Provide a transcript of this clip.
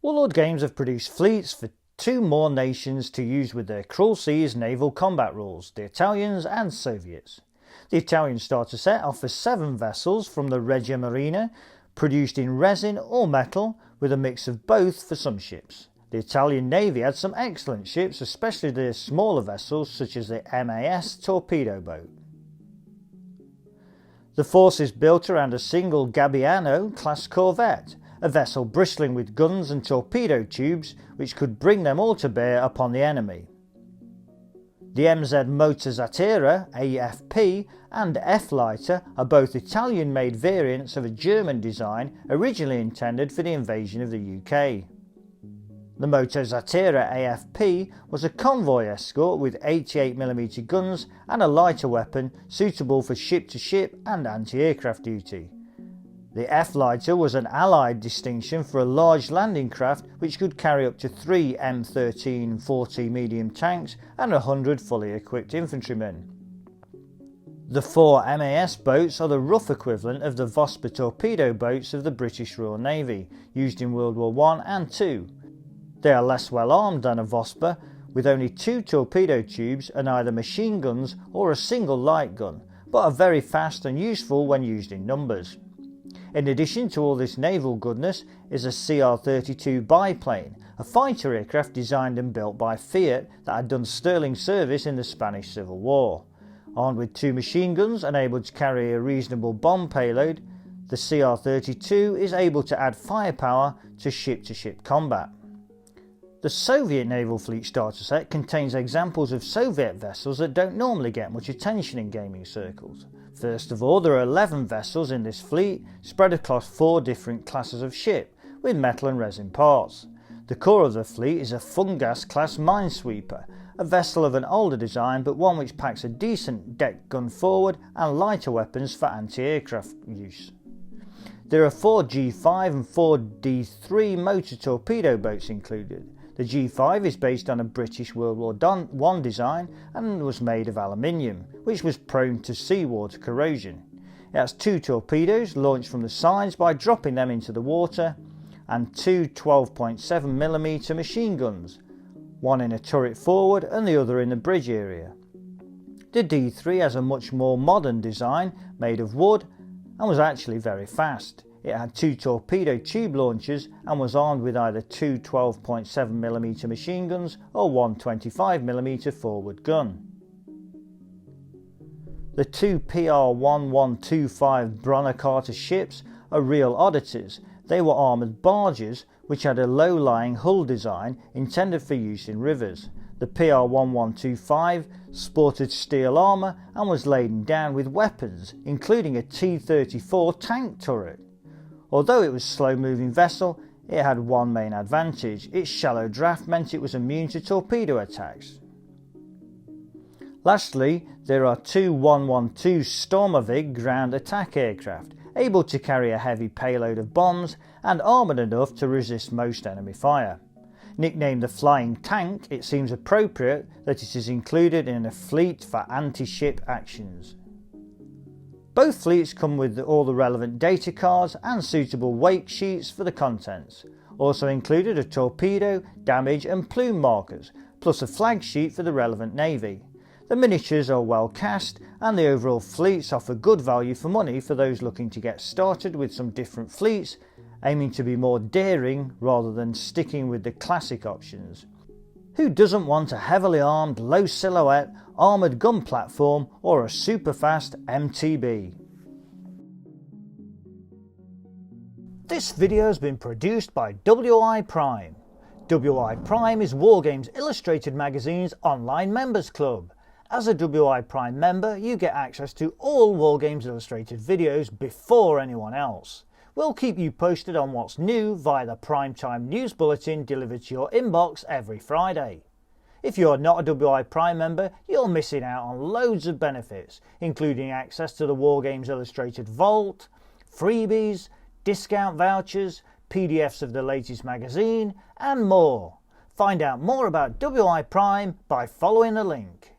Warlord Games have produced fleets for two more nations to use with their Cruel Seas naval combat rules, the Italians and Soviets. The Italian starter set offers 7 vessels from the Regia Marina, produced in resin or metal, with a mix of both for some ships. The Italian Navy had some excellent ships, especially their smaller vessels such as the MAS Torpedo Boat. The force is built around a single Gabbiano class corvette, a vessel bristling with guns and torpedo tubes which could bring them all to bear upon the enemy. The MZ Motorzattera AFP and F-Lighter are both Italian-made variants of a German design originally intended for the invasion of the UK. The Motorzattera AFP was a convoy escort with 88mm guns and a lighter weapon suitable for ship-to-ship and anti-aircraft duty. The F-Lighter was an Allied distinction for a large landing craft which could carry up to 3 M13-40 medium tanks and 100 fully equipped infantrymen. The 4 MAS boats are the rough equivalent of the Vosper torpedo boats of the British Royal Navy, used in World War I and II. They are less well armed than a Vosper, with only 2 torpedo tubes and either machine guns or a single light gun, but are very fast and useful when used in numbers. In addition to all this naval goodness is a CR-32 biplane, a fighter aircraft designed and built by Fiat that had done sterling service in the Spanish Civil War. Armed with 2 machine guns and able to carry a reasonable bomb payload, the CR-32 is able to add firepower to ship-to-ship combat. The Soviet naval fleet starter set contains examples of Soviet vessels that don't normally get much attention in gaming circles. First of all, there are 11 vessels in this fleet, spread across 4 different classes of ship, with metal and resin parts. The core of the fleet is a Fungas class minesweeper, a vessel of an older design but one which packs a decent deck gun forward and lighter weapons for anti-aircraft use. There are 4 G5 and 4 D3 motor torpedo boats included. The G5 is based on a British World War I design and was made of aluminium, which was prone to seawater corrosion. It has 2 torpedoes launched from the sides by dropping them into the water, and 2 12.7mm machine guns, one in a turret forward and the other in the bridge area. The D3 has a much more modern design made of wood and was actually very fast. It had 2 torpedo tube launchers and was armed with either 2 12.7mm machine guns or 1 25mm forward gun. The 2 PR-1125 Bronner Carter ships are real oddities. They were armoured barges which had a low-lying hull design intended for use in rivers. The PR-1125 sported steel armour and was laden down with weapons, including a T-34 tank turret. Although it was a slow-moving vessel, it had one main advantage. Its shallow draft meant it was immune to torpedo attacks. Lastly, there are 2 112 Stormovig ground attack aircraft, able to carry a heavy payload of bombs and armoured enough to resist most enemy fire. Nicknamed the Flying Tank, it seems appropriate that it is included in a fleet for anti-ship actions. Both fleets come with all the relevant data cards and suitable wake sheets for the contents. Also included are torpedo, damage and plume markers, plus a flag sheet for the relevant navy. The miniatures are well cast and the overall fleets offer good value for money for those looking to get started with some different fleets, aiming to be more daring rather than sticking with the classic options. Who doesn't want a heavily armed, low silhouette, armoured gun platform or a super fast MTB? This video has been produced by WI Prime. WI Prime is Wargames Illustrated Magazine's online members club. As a WI Prime member, you get access to all Wargames Illustrated videos before anyone else. We'll keep you posted on what's new via the Primetime News Bulletin delivered to your inbox every Friday. If you're not a WI Prime member, you're missing out on loads of benefits, including access to the Wargames Illustrated Vault, freebies, discount vouchers, PDFs of the latest magazine, and more. Find out more about WI Prime by following the link.